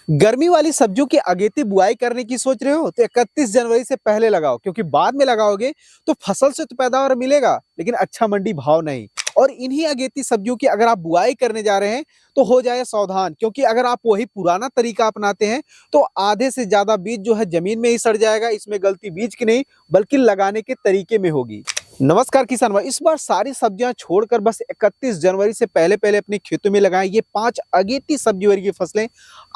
गर्मी वाली सब्जियों की अगेती बुआई करने की सोच रहे हो तो 31 जनवरी से पहले लगाओ, क्योंकि बाद में लगाओगे तो फसल से तो पैदावार मिलेगा लेकिन अच्छा मंडी भाव नहीं। और इन्हीं अगेती सब्जियों की अगर आप बुआई करने जा रहे हैं तो हो जाए सावधान, क्योंकि अगर आप वही पुराना तरीका अपनाते हैं तो आधे से ज्यादा बीज जो है जमीन में ही सड़ जाएगा। इसमें गलती बीज की नहीं बल्कि लगाने के तरीके में होगी। नमस्कार किसान भाई, इस बार सारी सब्जियां छोड़कर बस 31 जनवरी से पहले पहले अपने खेतों में लगाएं ये 5 अगेती सब्जी वर्गीय फसलें।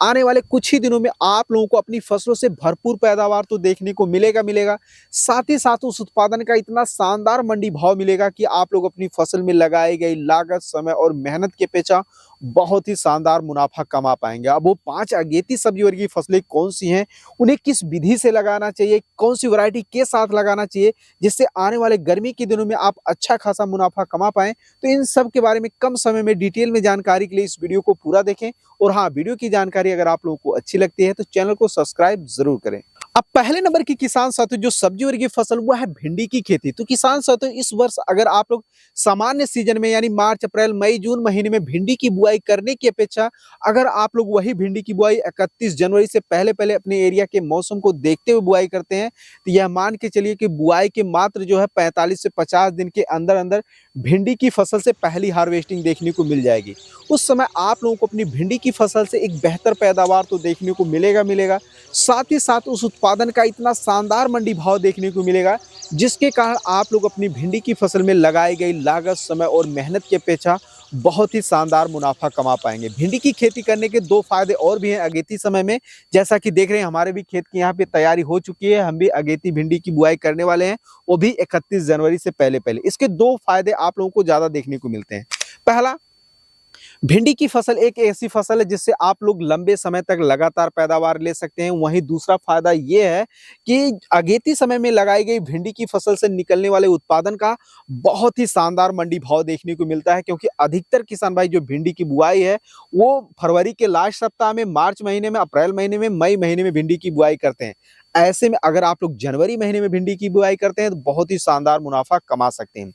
आने वाले कुछ ही दिनों में आप लोगों को अपनी फसलों से भरपूर पैदावार तो देखने को मिलेगा। साथ ही साथ उस उत्पादन का इतना शानदार मंडी भाव मिलेगा कि आप लोग अपनी फसल में लगाई गई लागत, समय और मेहनत के पेचा बहुत ही शानदार मुनाफा कमा पाएंगे। अब वो 5 अगेती सब्जी वर्गीय फसलें कौन सी हैं, उन्हें किस विधि से लगाना चाहिए, कौन सी वैरायटी के साथ लगाना चाहिए जिससे आने वाले गर्मी के दिनों में आप अच्छा खासा मुनाफा कमा पाएं, तो इन सब के बारे में कम समय में डिटेल में जानकारी के लिए इस वीडियो को पूरा देखें। और हाँ, वीडियो की जानकारी अगर आप लोगों को अच्छी लगती है तो चैनल को सब्सक्राइब जरूर करें। अब पहले नंबर की किसान साथियों जो सब्जी वर्गीय फसल वो है भिंडी की खेती। तो किसान साथियों इस वर्ष अगर आप लोग सामान्य सीजन में यानी मार्च, अप्रैल, मई, जून महीने में भिंडी की बुआई करने की अपेक्षा अगर आप लोग वही भिंडी की बुआई 31 जनवरी से पहले पहले अपने एरिया के मौसम को देखते हुए बुआई करते हैं तो यह मान के चलिए कि बुआई के मात्र जो है 45 से 50 दिन के अंदर अंदर भिंडी की फसल से पहली हार्वेस्टिंग देखने को मिल जाएगी। उस समय आप लोगों को अपनी भिंडी की फसल से एक बेहतर पैदावार तो देखने को मिलेगा। साथ ही साथ उस उत्पादन का इतना शानदार मंडी भाव देखने को मिलेगा जिसके कारण आप लोग अपनी भिंडी की फसल में लगाई गई लागत, समय और मेहनत के पेचा बहुत ही शानदार मुनाफा कमा पाएंगे। भिंडी की खेती करने के 2 फायदे और भी हैं अगेती समय में। जैसा कि देख रहे हैं हमारे भी खेत की यहाँ पे तैयारी हो चुकी है, हम भी अगेती भिंडी की बुआई करने वाले हैं, वो भी 31 जनवरी से पहले पहले। इसके 2 फायदे आप लोगों को ज्यादा देखने को मिलते हैं। पहला, भिंडी की फसल एक ऐसी फसल है जिससे आप लोग लंबे समय तक लगातार पैदावार ले सकते हैं। वहीं दूसरा फायदा ये है कि अगेती समय में लगाई गई भिंडी की फसल से निकलने वाले उत्पादन का बहुत ही शानदार मंडी भाव देखने को मिलता है, क्योंकि अधिकतर किसान भाई जो भिंडी की बुआई है वो फरवरी के लास्ट सप्ताह में, मार्च महीने में, अप्रैल महीने में, मई महीने में भिंडी की बुआई करते हैं। ऐसे में अगर आप लोग जनवरी महीने में भिंडी की बुआई करते हैं तो बहुत ही शानदार मुनाफा कमा सकते हैं।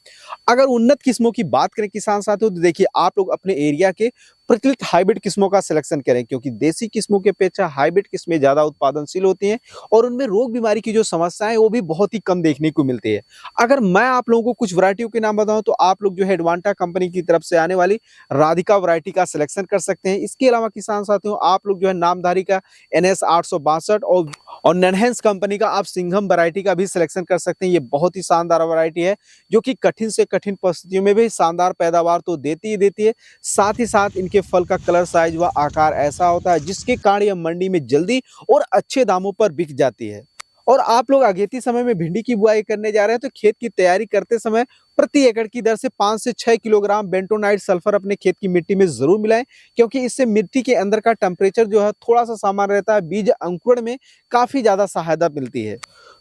अगर उन्नत किस्मों की बात करें किसान साथियों तो देखिए आप लोग अपने एरिया के प्रचलित हाइब्रिड किस्मों का सिलेक्शन करें, क्योंकि देसी किस्मों के अपेक्षा हाइब्रिड किस्में ज्यादा उत्पादनशील होती हैं और उनमें रोग बीमारी की जो समस्याएं वो भी बहुत ही कम देखने को मिलती है। अगर मैं आप लोगों को कुछ वैरायटियों के नाम बताऊं तो आप लोग जो है एडवांटा कंपनी की तरफ से आने वाली राधिका वैरायटी का सिलेक्शन कर सकते हैं। इसके अलावा किसान साथियों आप लोग जो है नामधारी का NS 862 और ननहेंस कंपनी का आप सिंघम वैरायटी का भी सिलेक्शन कर सकते हैं। ये बहुत ही शानदार वैरायटी है जो कि कठिन से कठिन परिस्थितियों में भी शानदार पैदावार तो देती है। साथ ही साथ इनके फल का कलर, साइज व आकार ऐसा होता है जिसके कारण यह मंडी में जल्दी और अच्छे दामों पर बिक जाती है। और आप लोग अगेती समय में भिंडी की बुआई करने जा रहे हैं तो खेत की तैयारी करते समय प्रति एकड़ की दर से 5 से 6 किलोग्राम बेंटोनाइट सल्फर अपने खेत की मिट्टी में जरूर मिलाएं, क्योंकि इससे मिट्टी के अंदर का टेम्परेचर जो है थोड़ा सा सामान्य रहता है, बीज अंकुरण में काफी ज्यादा सहायता मिलती है।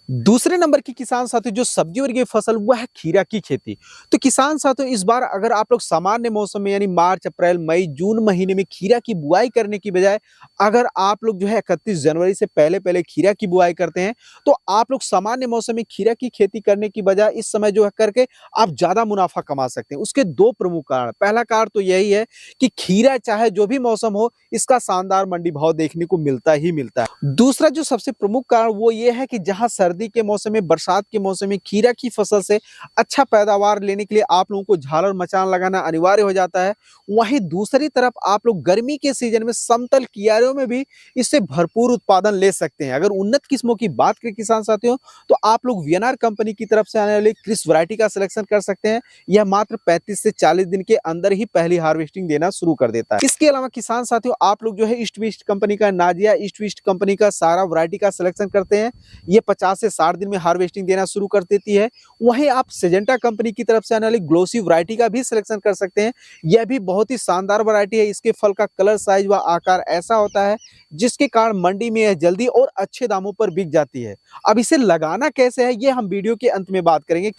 दूसरे नंबर की किसान साथियों जो सब्जी वर्गीय फसल वह है खीरा की खेती। तो किसान साथियों इस बार अगर आप लोग सामान्य मौसम में यानी मार्च, अप्रैल, मई, जून महीने में खीरा की बुआई करने की बजाय अगर आप लोग जो है 31 जनवरी से पहले पहले खीरा की बुआई करते हैं तो आप लोग सामान्य मौसम में खीरा की खेती करने की बजाय इस समय जो है करके आप ज्यादा मुनाफा कमा सकते हैं। उसके 2 प्रमुख कारण, पहला कारण तो यही है कि खीरा चाहे जो भी मौसम हो इसका शानदार मंडी भाव देखने को मिलता ही मिलता है। दूसरा जो सबसे प्रमुख कारण वो ये है कि जहां सर्दी के मौसम में, बरसात के मौसम में खीरा की फसल से अच्छा पैदावार लेने के लिए आप लोगों को झालर मचान लगाना अनिवार्य हो जाता है, वहीं दूसरी तरफ आप लोग गर्मी के सीजन में समतल कियारों में भी इससे भरपूर उत्पादन ले सकते हैं। अगर उन्नत किस्मों की बात करें किसान साथियों तो आप लोग वीएनआर कंपनी की तरफ से आने वाली क्रिस वैरायटी का सिलेक्शन कर सकते हैं। यह मात्र 35 से 40 दिन के अंदर ही पहली हार्वेस्टिंग देना शुरू कर देता है। इसके अलावा किसान साथियों आप लोग जो है ईस्ट वेस्ट कंपनी का, नाजिया ईस्ट वेस्ट कंपनी का सारा वैरायटी का सिलेक्शन करते हैं। ये 50 से 60 दिन में हार्वेस्टिंग देना शुरू कर देती है। वहीं आप सिजेंटा कंपनी की तरफ से आने वाली ग्लोसी वैरायटी का भी सिलेक्शन कर सकते हैं। यह भी बहुत ही शानदार वैरायटी है। इसके फल का कलर, साइज व आकार ऐसा होता है जिसके कारण मंडी में यह जल्दी और अच्छे दामों पर बिक जाती है। अब इसे लगाना कैसे है ये हम वीडियो के अंत में बात करेंगे।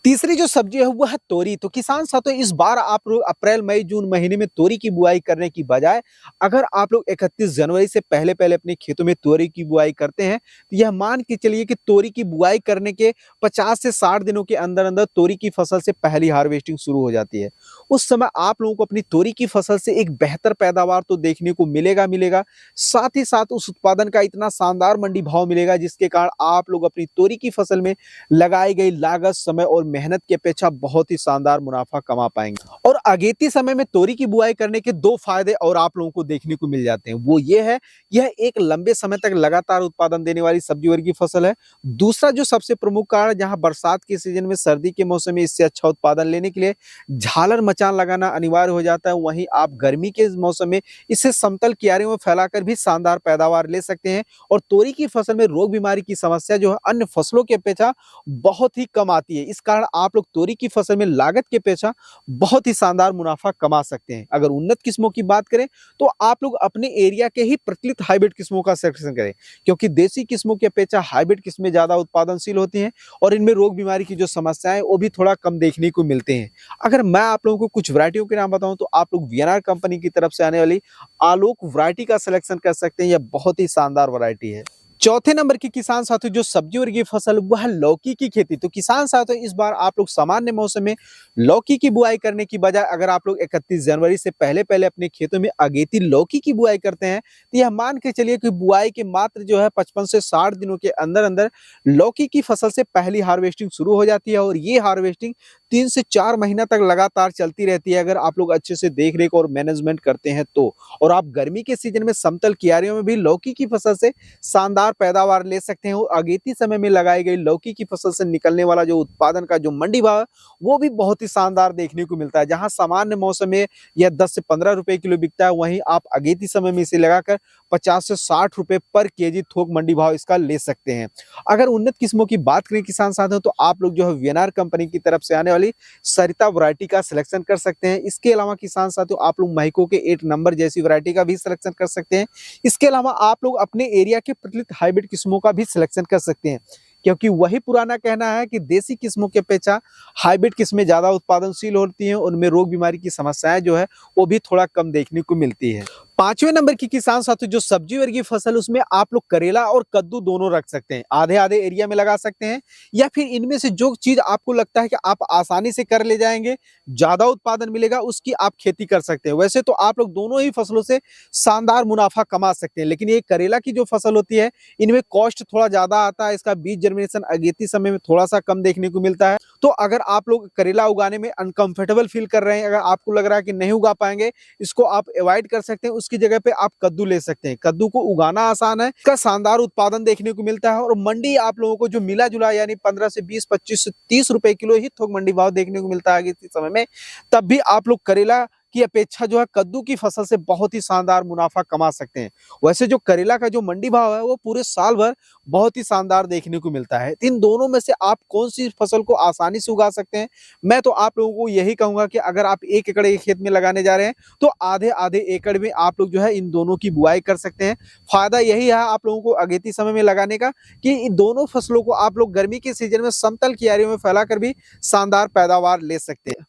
तीसरी जो सब्जी है वो है तोरी। तो किसान साथियों इस बार आप लोग अप्रैल, मई, जून महीने में तोरी की बुआई करने की बजाय अगर आप लोग 31 जनवरी से पहले पहले अपने खेतों में तोरी की बुआई करते हैं तो यह मान के चलिए कि तोरी की बुआई करने के 50 से 60 दिनों के अंदर अंदर तोरी की फसल से पहली हार्वेस्टिंग शुरू हो जाती है। उस समय आप लोगों को अपनी तोरी की फसल से एक बेहतर पैदावार तो देखने को मिलेगा। साथ ही साथ उस उत्पादन का इतना शानदार मंडी भाव मिलेगा जिसके कारण आप लोग अपनी तोरी की फसल में लगाई गई लागत, समय और मेहनत की अपेक्षा बहुत ही शानदार मुनाफा कमा पाएंगे। और अगेती समय में तोरी की बुआई करने के 2 फायदे और आप लोगों को देखने को मिल जाते हैं। वो ये है, यह एक लंबे समय तक लगातार उत्पादन देने वाली सब्जी वर्ग की फसल है। दूसरा जो सबसे प्रमुख कारण, जहां बरसात के सीजन में, सर्दी के मौसम में इससे अच्छा उत्पादन लेने के लिए झालर मचान लगाना अनिवार्य हो जाता है, वहीं आप गर्मी के मौसम में इसे समतल क्यारियों में फैलाकर भी शानदार पैदावार ले सकते हैं। और तोरी की फसल में रोग बीमारी की समस्या जो है अन्य फसलों की अपेक्षा बहुत ही कम आती है। इस कारण आप लोग तोरी की फसल में लागत की अपेक्षा बहुत ही शानदार मुनाफा कमा सकते हैं। अगर उन्नत किस्मों की बात करें तो आप लोग अपने एरिया के ही प्रचलित हाइब्रिड किस्मों का सिलेक्शन करें, क्योंकि देसी किस्मों की अपेक्षा हाइब्रिड किस्में ज्यादा उत्पादनशील होती हैं और इनमें रोग बीमारी की जो समस्याएं वो भी थोड़ा कम देखने को मिलते हैं। अगर मैं आप लोगों को कुछ वैरायटियों के नाम बताऊं तो आप लोग वीएनआर कंपनी की तरफ से आने वाली आलोक वैरायटी का सिलेक्शन कर सकते हैं। यह बहुत ही शानदार वैरायटी है। चौथे नंबर की किसान साथियों जो सब्जी वर्गीय फसल वह है लौकी की खेती। तो किसान साथियों इस बार आप लोग सामान्य मौसम में लौकी की बुआई करने की बजाय अगर आप लोग 31 जनवरी से पहले अपने खेतों में अगेती लौकी की बुआई करते हैं तो यह मान के चलिए कि बुआई के मात्र जो है 55 से 60 दिनों के अंदर अंदर लौकी की फसल से पहली हार्वेस्टिंग शुरू हो जाती है। और ये हार्वेस्टिंग 3 से 4 महीना तक लगातार चलती रहती है अगर आप लोग अच्छे से देख रेख और मैनेजमेंट करते हैं तो। और आप गर्मी के सीजन में समतल क्यारियों में भी लौकी की फसल से शानदार पैदावार ले सकते हैं। और अगेती समय में लगाई गई लौकी की फसल से निकलने वाला जो उत्पादन का जो मंडी भाव है वो भी बहुत ही शानदार देखने को मिलता है। जहां सामान्य मौसम में यह 10 से 15 रुपए किलो बिकता है, वहीं आप अगेती समय में इसे लगाकर 50 से 60 रुपए पर केजी थोक मंडी भाव इसका ले सकते हैं। अगर उन्नत किस्मों की बात करें किसान साथियों तो आप लोग जो है वीएनआर कंपनी की तरफ से आने वाली सरिता वैरायटी का सिलेक्शन कर सकते हैं। इसके अलावा किसान साथियों आप लोग महको के 8 नंबर जैसी वैरायटी का भी सिलेक्शन कर सकते हैं। इसके अलावा आप लोग अपने एरिया के प्रचलित हाइब्रिड किस्मों का भी सिलेक्शन कर सकते हैं, क्योंकि वही पुराना कहना है कि देसी किस्मों की अपेक्षा हाइब्रिड किस्में ज्यादा उत्पादनशील होती हैं, उनमें रोग बीमारी की समस्याएं जो है वो भी थोड़ा कम देखने को मिलती है। 5वें नंबर की किसान साथियों जो सब्जी वर्गीय फसल उसमें आप लोग करेला और कद्दू दोनों रख सकते हैं। आधे आधे एरिया में लगा सकते हैं, या फिर इनमें से जो चीज आपको लगता है कि आप आसानी से कर ले जाएंगे, ज्यादा उत्पादन मिलेगा, उसकी आप खेती कर सकते हैं। वैसे तो आप लोग दोनों ही फसलों से शानदार मुनाफा कमा सकते हैं, लेकिन ये करेला की जो फसल होती है इनमें कॉस्ट थोड़ा ज्यादा आता है। इसका बीज जर्मिनेशन अगेती समय में थोड़ा सा कम देखने को मिलता है। तो अगर आप लोग करेला उगाने में अनकंफर्टेबल फील कर रहे हैं, अगर आपको लग रहा है कि नहीं उगा पाएंगे, इसको आप अवॉइड कर सकते हैं। उसकी जगह पे आप कद्दू ले सकते हैं। कद्दू को उगाना आसान है, इसका शानदार उत्पादन देखने को मिलता है और मंडी आप लोगों को जो मिला जुला यानी 15 से 20, 25 से 30 रुपए किलो ही थोक मंडी भाव देखने को मिलता है इस समय में। तब भी आप लोग करेला की अपेक्षा जो है कद्दू की फसल से बहुत ही शानदार मुनाफा कमा सकते हैं। वैसे जो करेला का जो मंडी भाव है वो पूरे साल भर बहुत ही शानदार देखने को मिलता है। इन दोनों में से आप कौन सी फसल को आसानी से उगा सकते हैं? मैं तो आप लोगों को यही कहूंगा कि अगर आप 1 एकड़ एक खेत में लगाने जा रहे हैं तो आधे आधे एकड़ में आप लोग जो है इन दोनों की बुआई कर सकते हैं। फायदा यही है आप लोगों को अगेती समय में लगाने का कि इन दोनों फसलों को आप लोग गर्मी के सीजन में समतल क्यारियों में फैलाकर भी शानदार पैदावार ले सकते हैं।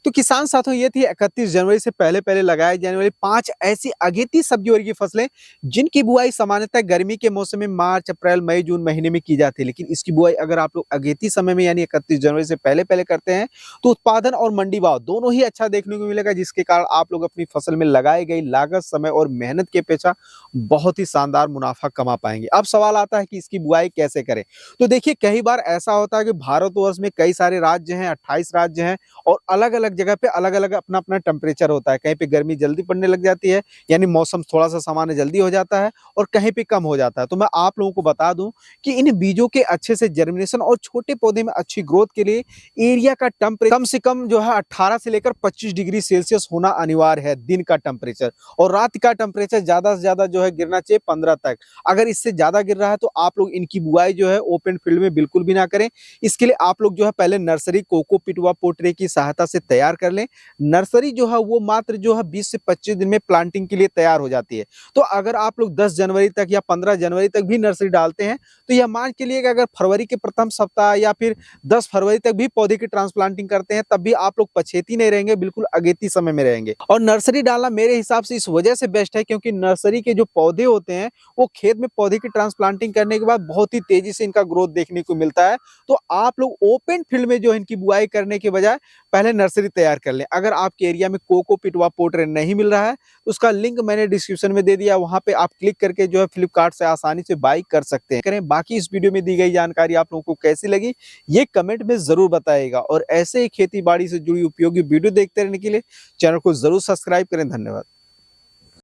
तो किसान साथियों ये थी 31 जनवरी से पहले लगाए जाने वाली 5 ऐसी अगेती सब्जी वर्गीय फसलें जिनकी बुआई सामान्यतः गर्मी के मौसम में मार्च, अप्रैल, मई, जून महीने में की जाती है। लेकिन इसकी बुआई अगर आप लोग अगेती समय में यानी 31 जनवरी से पहले करते हैं तो उत्पादन और मंडी भाव दोनों ही अच्छा देखने को मिलेगा, जिसके कारण आप लोग अपनी फसल में लगाई गई लागत, समय और मेहनत के अपेक्षा बहुत ही शानदार मुनाफा कमा पाएंगे। अब सवाल आता है कि इसकी बुआई कैसे करें। तो देखिए कई बार ऐसा होता है कि भारतवर्ष में कई सारे राज्य हैं, 28 राज्य हैं और अलग अलग जगह पे अलग अलग अपना अपना टेम्परेचर होता है। कहीं पे गर्मी जल्दी पड़ने लग जाती है यानी मौसम थोड़ा सा सामान्य जल्दी हो जाता है और कहीं पे कम हो जाता है। तो मैं आप लोगों को बता दूं कि इन बीजों के अच्छे से जर्मिनेशन और छोटे पौधे में अच्छी ग्रोथ के लिए एरिया का टेम्परेचर कम से कम जो है 18 से लेकर 25 डिग्री सेल्सियस होना अनिवार्य है दिन का टेम्परेचर, और रात का टेम्परेचर ज्यादा से ज्यादा जो है गिरना चाहिए 15 तक। अगर इससे ज्यादा गिर रहा है तो आप लोग इनकी बुआई जो है ओपन फील्ड में बिल्कुल भी ना करें। इसके लिए आप लोग जो है पहले नर्सरी कोकोपीट व पोटरे की सहायता से तैयार कर लें। नर्सरी जो है वो मात्र जो है 20 से 25 दिन में प्लांटिंग के लिए तैयार हो जाती है। तो अगर आप लोग 10 जनवरी तक या 15 जनवरी तक भी नर्सरी डालते हैं तो यह मान के लिए कि अगर फरवरी के प्रथम सप्ताह या फिर 10 फरवरी तक भी पौधे की ट्रांसप्लांटिंग करते हैं तब भी आप लोग पछेती नहीं रहेंगे, बिल्कुल अगेती समय में रहेंगे। और नर्सरी डालना मेरे हिसाब से इस वजह से बेस्ट है क्योंकि नर्सरी के जो पौधे होते हैं वो खेत में पौधे की ट्रांसप्लांटिंग करने के बाद बहुत ही तेजी से इनका ग्रोथ देखने को मिलता है। तो आप लोग ओपन फील्ड में जो इनकी बुआई करने के बजाय पहले नर्सरी तैयार कर लें। अगर आपके एरिया में कोकोपीट व पोर्ट्रेट नहीं मिल रहा है तो उसका लिंक मैंने डिस्क्रिप्शन में दे दिया, वहाँ पे आप क्लिक करके जो है फ्लिपकार्ट से आसानी से बाई कर सकते हैं। करें बाकी इस वीडियो में दी गई जानकारी आप लोगों को कैसी लगी ये कमेंट में ज़रूर बताइएगा, और ऐसे ही खेती बाड़ी से जुड़ी उपयोगी वीडियो देखते रहने के लिए चैनल को ज़रूर सब्सक्राइब करें। धन्यवाद।